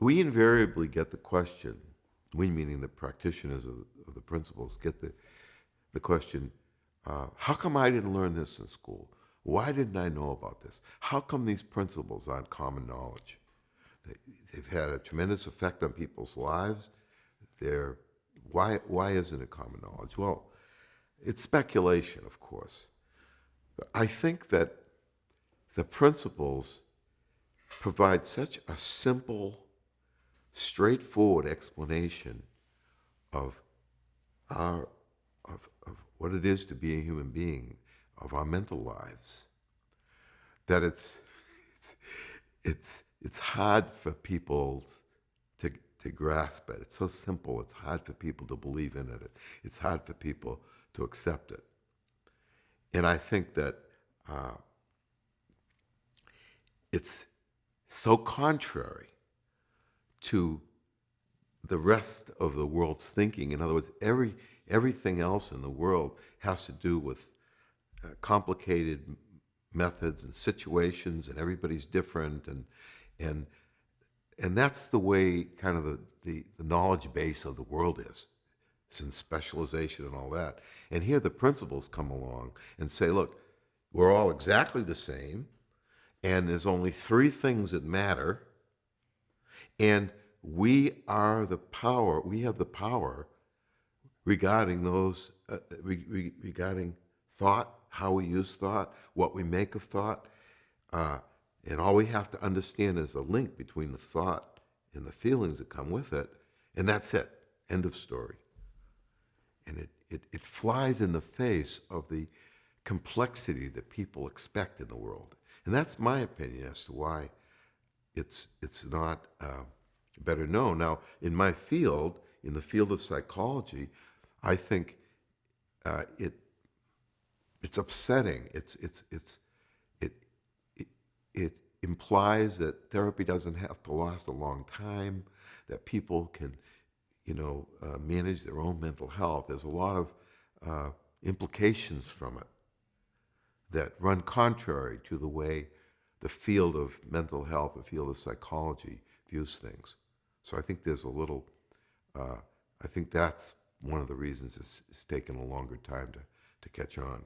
we invariably get the question, we meaning the practitioners of the principles, get the question, how come I didn't learn this in school? Why didn't I know about this? How come these principles aren't common knowledge? They, they've had a tremendous effect on people's lives. They're, why isn't it common knowledge? Well, it's speculation, of course. But I think that the principles provide such a simple, straightforward explanation of our of what it is to be a human being, of our mental lives, that it's it's hard for people to grasp it. It's so simple. It's hard for people to believe in it. It's hard for people to accept it. And I think that it's so contrary to the rest of the world's thinking. In other words, everything else in the world has to do with complicated methods and situations, and everybody's different, and and that's the way kind of the knowledge base of the world is, since specialization and all that. And here the principles come along and say, look, we're all exactly the same, and there's only three things that matter, and we have the power regarding those, regarding thought, how we use thought, what we make of thought. And all we have to understand is the link between the thought and the feelings that come with it, and that's it. End of story. And it flies in the face of the complexity that people expect in the world. And that's my opinion as to why it's not better known. Now, in my field, in the field of psychology, I think it's upsetting. It implies that therapy doesn't have to last a long time, that people can, manage their own mental health. There's a lot of implications from it that run contrary to the way the field of mental health, the field of psychology views things. So I think there's a little, I think that's one of the reasons it's taken a longer time to catch on.